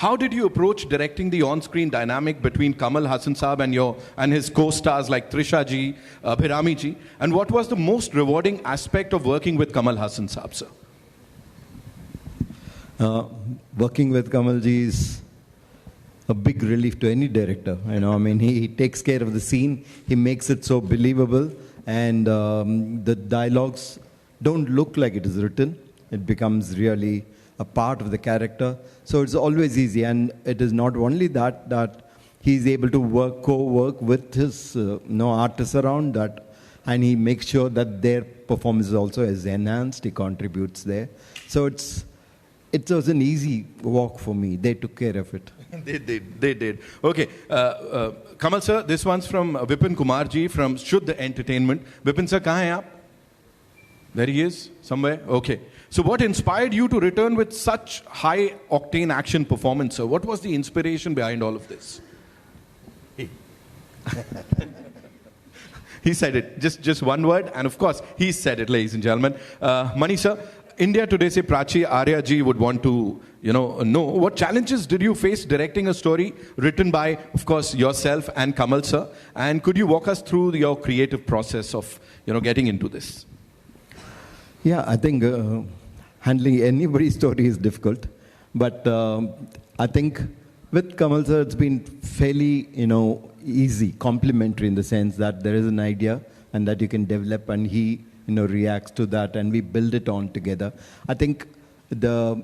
How did you approach directing the on-screen dynamic between Kamal Haasan Saab and his co-stars like Trisha ji, Abhirami ji? And what was the most rewarding aspect of working with Kamal Haasan Saab, sir? Working with Kamal ji is a big relief to any director. He takes care of the scene. He makes it so believable, and the dialogues don't look like it is written. It becomes really a part of the character. So it's always easy, and it is not only that he's able to co-work with his artists around that, and he makes sure that their performance also is enhanced. He contributes there. So it was an easy walk for me. They took care of it. They did. Okay. Kamal sir, this one's from Vipin Kumar ji from Shuddha Entertainment. Vipin sir, kahan hai aap? There he is, somewhere. Okay. So what inspired you to return with such high-octane action performance, sir? What was the inspiration behind all of this? He said it. Just one word. And of course, he said it, ladies and gentlemen. Mani sir, India Today se Prachi Arya ji would want to, know what challenges did you face directing a story written by, of course, yourself and Kamal sir? And could you walk us through your creative process of, getting into this? Yeah, I think handling anybody's story is difficult. But I think with Kamal sir, it's been fairly, easy, complimentary in the sense that there is an idea and that you can develop, and he, reacts to that, and we build it on together. I think the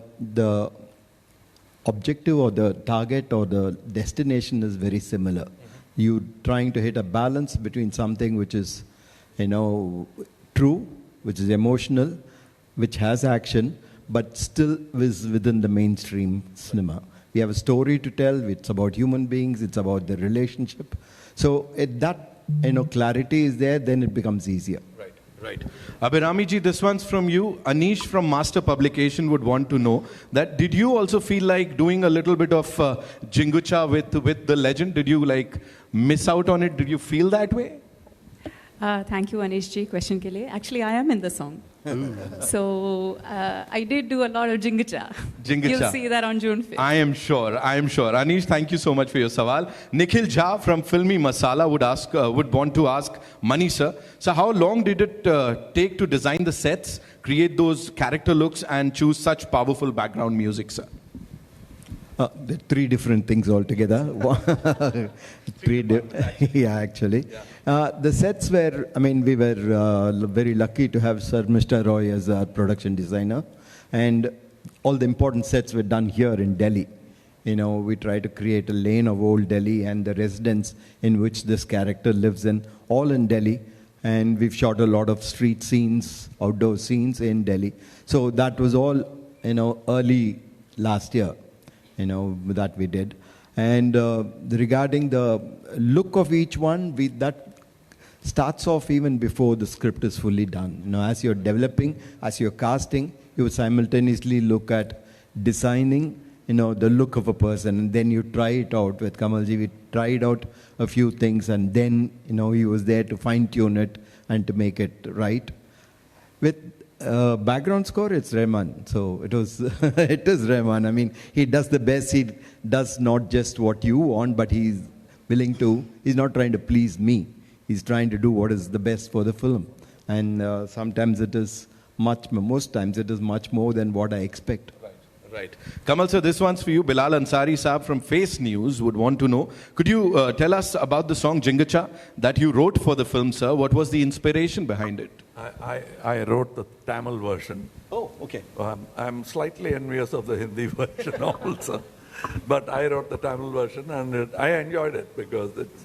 objective or the target or the destination is very similar. Mm-hmm. You trying to hit a balance between something which is, true, which is emotional, which has action, but still is within the mainstream cinema. We have a story to tell. It's about human beings. It's about the relationship. So if that, clarity is there, then it becomes easier. Right. Abhirami ji, this one's from you. Anish from Master Publication would want to know that did you also feel like doing a little bit of Jingucha with the legend? Did you miss out on it? Did you feel that way? Thank you, Anish ji, question ke liye. Actually, I am in the song. So I did do a lot of Jingacha. You'll see that on June 5th. I am sure. Anish, thank you so much for your sawal. Nikhil Jha from Filmi Masala would want to ask Mani sir. So how long did it take to design the sets, create those character looks, and choose such powerful background music, sir? Three different things altogether. Yeah, actually. Yeah. The sets were, we were very lucky to have Sir Mr. Roy as our production designer. And all the important sets were done here in Delhi. We try to create a lane of old Delhi and the residence in which this character lives in, all in Delhi. And we've shot a lot of street scenes, outdoor scenes in Delhi. So that was all, early last year. That we did. And regarding the look of each one, that starts off even before the script is fully done. As you're developing, as you're casting, you simultaneously look at designing, the look of a person, and then you try it out. With Kamalji, we tried out a few things, and then, he was there to fine-tune it and to make it right. With background score, it's Rahman. So it is Rahman. He does the best. He does not just what you want, but he's not trying to please me. He's trying to do what is the best for the film. And sometimes most times it is much more than what I expect. Right. Kamal sir, this one's for you. Bilal Ansari Saab from Face News would want to know, could you tell us about the song Jingacha that you wrote for the film, sir? What was the inspiration behind it? I wrote the Tamil version. Oh, okay. I'm slightly envious of the Hindi version also. But I wrote the Tamil version, and I enjoyed it because it's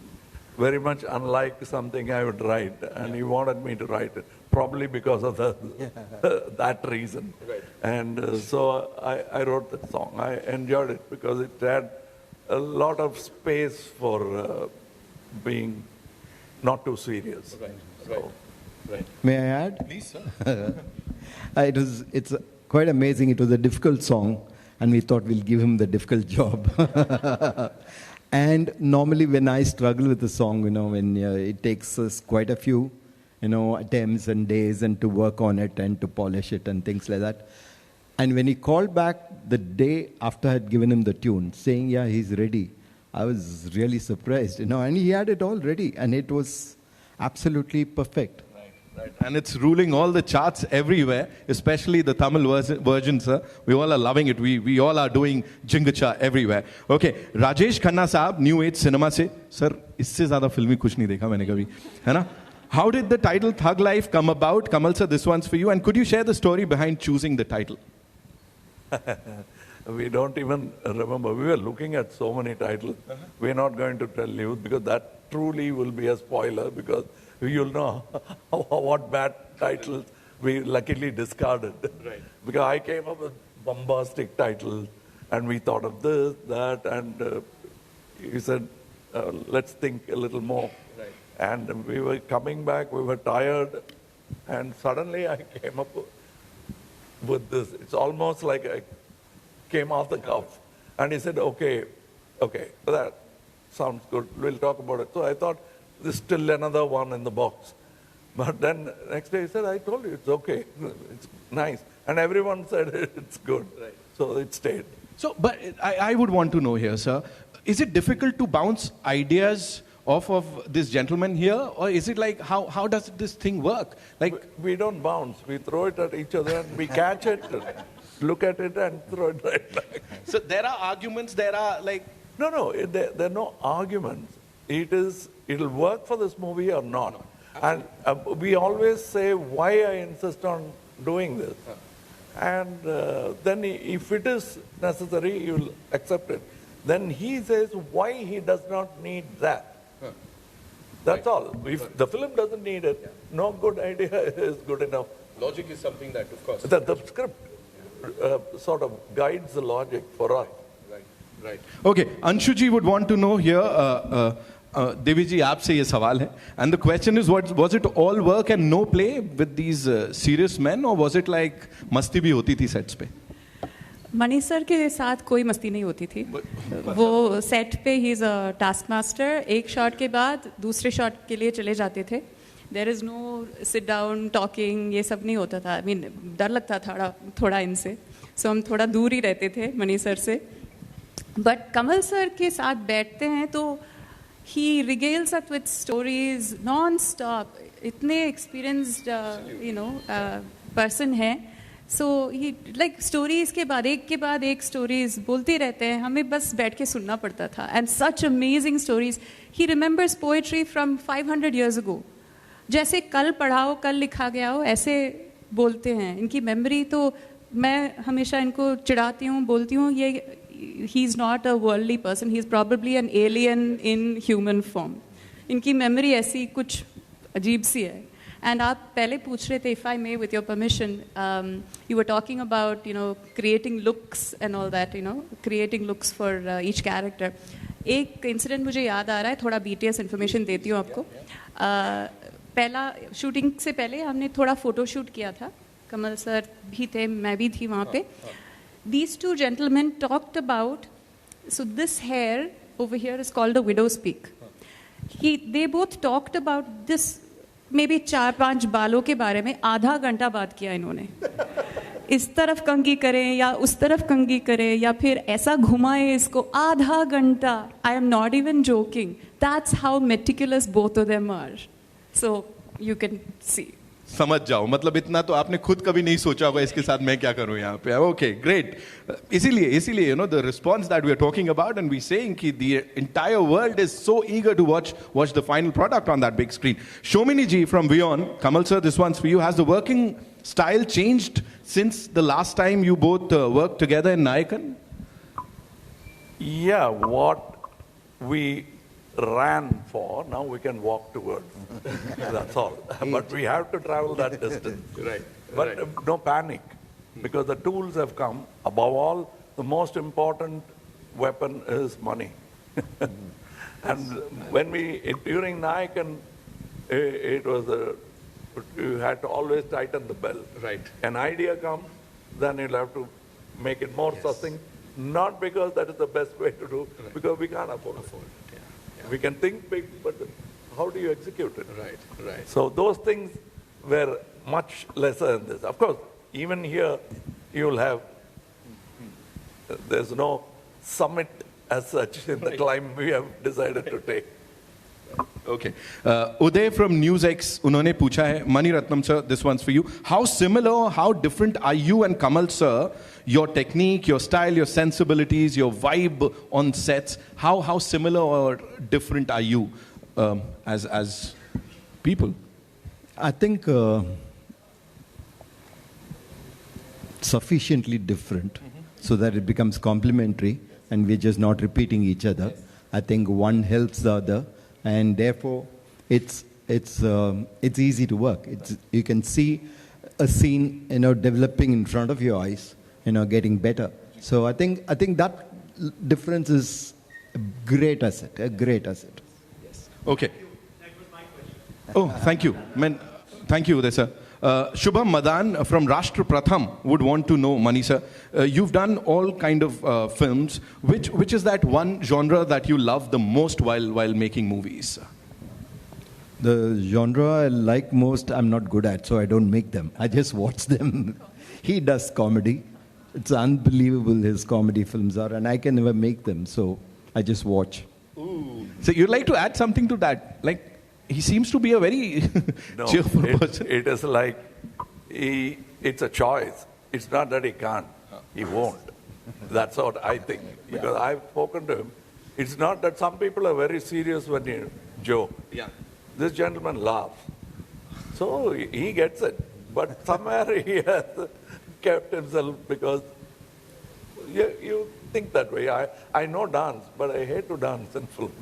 very much unlike something I would write. And he wanted me to write it, probably because of that reason. Right. And so I wrote that song. I enjoyed it because it had a lot of space for being not too serious. Right. So, Right. May I add? Please, sir. It's quite amazing. It was a difficult song, and we thought we'll give him the difficult job. And normally when I struggle with the song, when it takes us quite a few, attempts and days and to work on it and to polish it and things like that. And when he called back the day after I had given him the tune, saying, yeah, he's ready, I was really surprised, and he had it all ready, and it was absolutely perfect. Right. And it's ruling all the charts everywhere, especially the Tamil version, sir. We all are loving it. We all are doing Jingacha everywhere. Okay, Rajesh Khanna साहब, New Age Cinema से, sir, इससे ज़्यादा फिल्मी कुछ नहीं देखा मैंने कभी, है ना? How did the title Thug Life come about? Kamal sir, this one's for you. And could you share the story behind choosing the title? We don't even remember. We were looking at so many titles. We're not going to tell you because that truly will be a spoiler because you'll know what bad titles we luckily discarded. Right. Because I came up with bombastic titles and we thought of this, that, and he said, let's think a little more. Right. And we were coming back, we were tired, and suddenly I came up with this. It's almost like I came off the cuff. And he said, okay, that sounds good. We'll talk about it. So I thought, there's still another one in the box. But then next day he said, I told you, it's okay. It's nice. And everyone said it's good. Right. So it stayed. So, but I would want to know here, sir, is it difficult to bounce ideas off of this gentleman here? Or is it like, how does this thing work? Like, we don't bounce. We throw it at each other and we catch it, look at it and throw it right back. So there are arguments, there are like... No, there are no arguments. It'll work for this movie or not. No, and we always say why I insist on doing this. And then if it is necessary, you'll accept it. Then he says why he does not need that. That's all. If the film doesn't need it, no good idea is good enough. Logic is something that, of course... The script sort of guides the logic for us. Right. Okay, Anshu ji would want to know here, Devi ji, aapse ye sawal hai. And the question is, was it all work and no play with these serious men, or was it like masti bhi hoti thi sets pe? Money sir के साथ कोई मस्ती नहीं होती थी. वो set पे ही इज़ अ टास्क मास्टर. एक शॉट के बाद दूसरे शॉट के लिए चले जाते थे. There is no sit down talking, ये सब नहीं होता था. आई मीन डर लगता था थोड़ा इनसे, सो हम थोड़ा दूर ही रहते थे मनी सर से. बट कमल सर के साथ बैठते हैं तो he regales us with stories non stop. इतने एक्सपीरियंस्ड पर्सन है. सो ही लाइक स्टोरीज के बाद एक स्टोरीज बोलते रहते हैं, हमें बस बैठ के सुनना पड़ता था. And such amazing stories. He remembers poetry from 500 years ago. जैसे कल पढ़ाओ कल लिखा गया हो ऐसे बोलते हैं. इनकी मेमोरी तो मैं हमेशा इनको चिढ़ाती हूँ, बोलती हूँ ये he is not a worldly person, he is probably an alien in human form. इनकी मेमोरी ऐसी कुछ अजीब सी है. And आप पहले पूछ रहे थे, if I may, with your permission, you were talking about, creating looks and all that, creating looks for each character. एक incident मुझे याद आ रहा है, थोड़ा BTS information देती हूँ आपको. पहला शूटिंग से पहले हमने थोड़ा फोटो शूट किया था. कमल सर भी थे, मैं भी थी वहाँ पे. These two gentlemen talked about, so this hair over here is called a widow's peak. They both talked about this. May be 4-5 बालों के बारे में आधा घंटा बात किया इन्होंने. इस तरफ कंघी करें या उस तरफ कंघी करें या फिर ऐसा घुमाएं इसको, आधा घंटा. I am not even joking. That's how meticulous both of them are. So you can see. समझ जाओ, मतलब इतना तो आपने खुद कभी नहीं सोचा होगा इसके साथ मैं क्या करूं यहाँ पे. Okay, great. इसीलिए the response that we are talking about and we saying कि the entire world is so eager to watch the final product on that big screen. Shomini ji from वियॉन, Kamal sir, this one's for you. Has the working style changed since the last time you both work together in Nayakan? Yeah, what we ran for, now we can walk towards. That's all. But we have to travel that distance. Right. But no panic, because the tools have come. Above all, the most important weapon is money. And when during Nayakan, it was you had to always tighten the belt. Right. An idea comes, then you'll have to make it more succinct. Not because that is the best way to do, because we can't afford it. We can think big, but how do you execute it? Right. So those things were much lesser in this. Of course, even here, you'll have, there's no summit as such in the climb we have decided to take. Okay. Uday from NewsX, उन्होंने पूछा है, Mani Ratnam sir, this one's for you. How similar, how different are you and Kamal sir? Your technique, your style, your sensibilities, your vibe on sets. How similar or different are you as people? I think sufficiently different so that it becomes complementary and we're just not repeating each other. I think one helps the other, and therefore it's easy to work. You can see a scene, developing in front of your eyes, getting better. So I think that difference is a great asset. Yes. Okay. Oh, thank you. Thank you, Uday sir. Shubham Madan from Rashtra Pratham would want to know, Mani sir, you've done all kind of films. Which is that one genre that you love the most while making movies? The genre I like most, I'm not good at, so I don't make them. I just watch them. He does comedy. It's unbelievable his comedy films are, and I can never make them, so I just watch. Ooh. So you'd like to add something to that? Like, he seems to be a very cheerful person. It is like, it's a choice. It's not that he can't. He won't. That's what I think. Because I've spoken to him. It's not that some people are very serious when you joke. Yeah. This gentleman laughs. So he gets it. But somewhere he has kept himself, because you think that way. I know dance, but I hate to dance in film.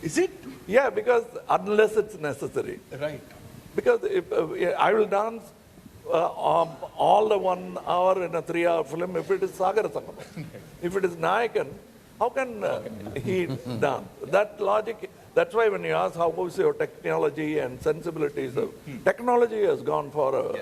Is it? Yeah, because unless it's necessary. Right. Because if I will dance all the 1 hour in a 3-hour film if it is Sagar Sangam. If it is Nayakan, how can he dance? That logic, that's why when you ask how was your technology and sensibilities, technology has gone for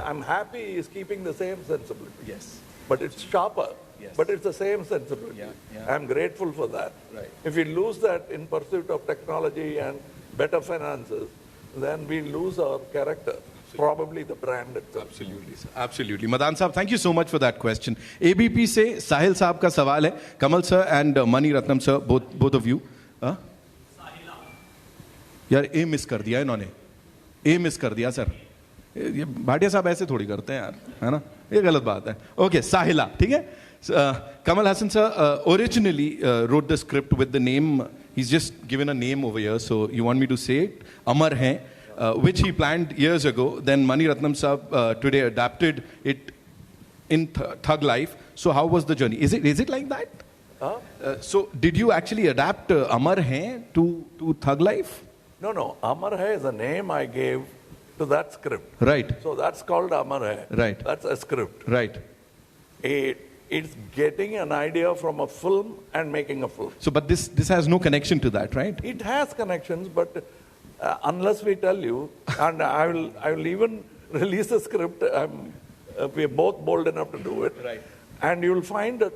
I'm happy he's keeping the same sensibility. Yes. But it's sharper. Yes. But it's the same sensibility. I'm grateful for that. Right. If we lose that in pursuit of technology and better finances, then we lose our character. Probably the brand itself. Absolutely, sir. Absolutely. Madan Saab, thank you so much for that question. ABP से साहिल साहब का सवाल है. Kamal sir and Mani Ratnam sir, both of you. यार ए miss कर दिया इन्होंने. ए miss कर दिया सर. ये भाटिया साहब ऐसे थोड़ी करते हैं यार, है ना? ये गलत बात है. Okay, साहिला, ठीक है? Kamal Haasan sir originally wrote the script with the name, he's just given a name over here, so you want me to say it? Amar Hain, which he planned years ago. Then Mani Ratnam sir today adapted it in Thug Life. So how was the journey? Is it like that? So did you actually adapt Amar Hain to Thug Life? No. Amar Hai is a name I gave to that script. Right. So that's called Amar Hai. Right. That's a script. Right. It's getting an idea from a film and making a film. So, but this has no connection to that, right? It has connections, but unless we tell you, and I will even release a script. We're both bold enough to do it. Right. And you'll find that,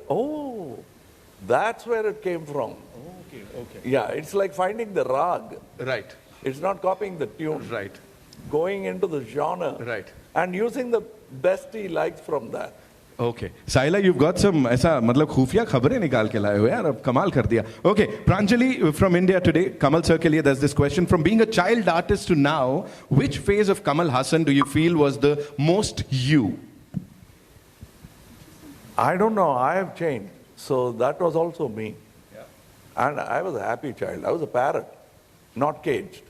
that's where it came from. Okay. Yeah, it's like finding the rag. Right. It's not copying the tune. Right. Going into the genre. Right. And using the best he likes from that. Okay. Sahila, you've got some ऐसा मतलब खुफिया खबरें निकाल के लाए हो यार, अब कमाल कर दिया. Okay, Pranjali from India today, Kamal sir के लिए there's this question. From being a child artist to now, which phase of Kamal Haasan do you feel was the most you? I don't know. I have changed. So that was also me. Yeah. And I was a happy child. I was a parrot, not caged.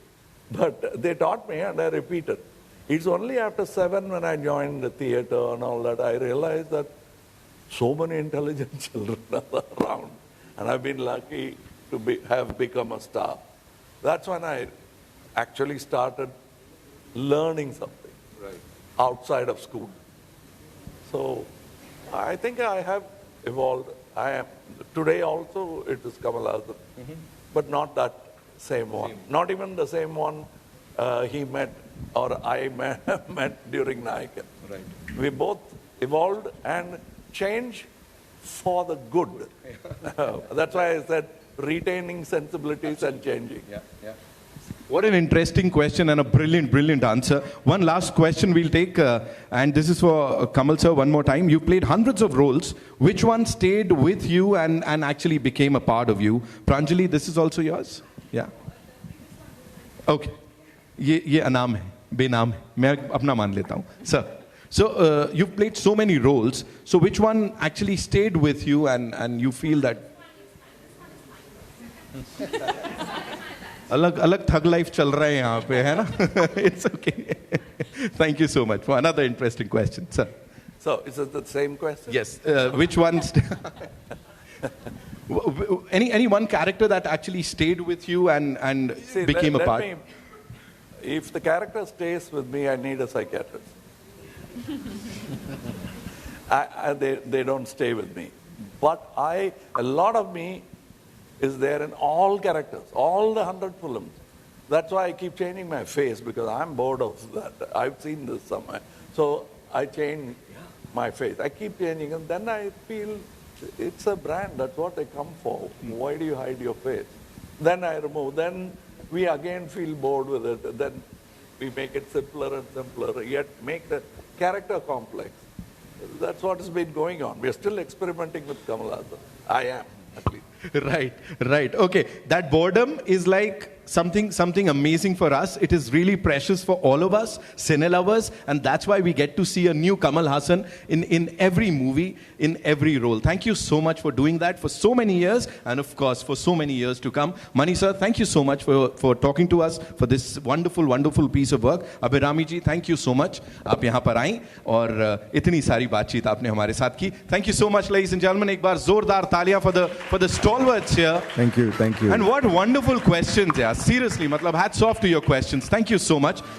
But they taught me and I repeated. It's only after 7 when I joined the theater and all that, I realized that so many intelligent children are around. And I've been lucky to have become a star. That's when I actually started learning something outside of school. So I think I have evolved. Today also it is Kamal Haasan, but not that same one. Not even the same one he met or I met during Nayakan. Right. We both evolved and changed for the good. That's why I said retaining sensibilities and changing. Yeah. What an interesting question and a brilliant, brilliant answer. One last question we'll take, and this is for Kamal sir one more time. You played hundreds of roles. Which one stayed with you and actually became a part of you? Pranjali, this is also yours? Yeah. Okay. ये अनाम है, बेनाम है. मैं अपना मान लेता हूँ. Sir, so you've played so many roles. So which one actually stayed with you and you feel that अलग अलग थग लाइफ चल रहा है यहाँ पे, है ना? It's okay. Thank you so much for another interesting question, sir. So, is it the same question? Yes. Which one? Any one character that actually stayed with you and See, became a part? If the character stays with me, I need a psychiatrist. They don't stay with me. But a lot of me is there in all characters, all the 100 films. That's why I keep changing my face, because I'm bored of that. I've seen this somewhere. So I change my face. I keep changing, and then I feel it's a brand. That's what they come for. Why do you hide your face? Then I remove. Then we again feel bored with it. Then we make it simpler and simpler, yet make the character complex. That's what has been going on. We are still experimenting with Kamal Haasan. I am, at least. Right. Okay, that boredom is like something amazing for us. It is really precious for all of us, cine lovers, and that's why we get to see a new Kamal Haasan in every movie, in every role. Thank you so much for doing that for so many years, and of course for so many years to come. Mani sir, thank you so much for talking to us for this wonderful piece of work. Abhirami ji, thank you so much. आप यहाँ पर आई और इतनी सारी बातचीत आपने हमारे साथ की. Thank you so much, ladies and gentlemen. एक बार जोरदार तालियां for the stalwarts here. Thank you. And what wonderful questions, yeah. Seriously, matlab, hats off to your questions. Thank you so much.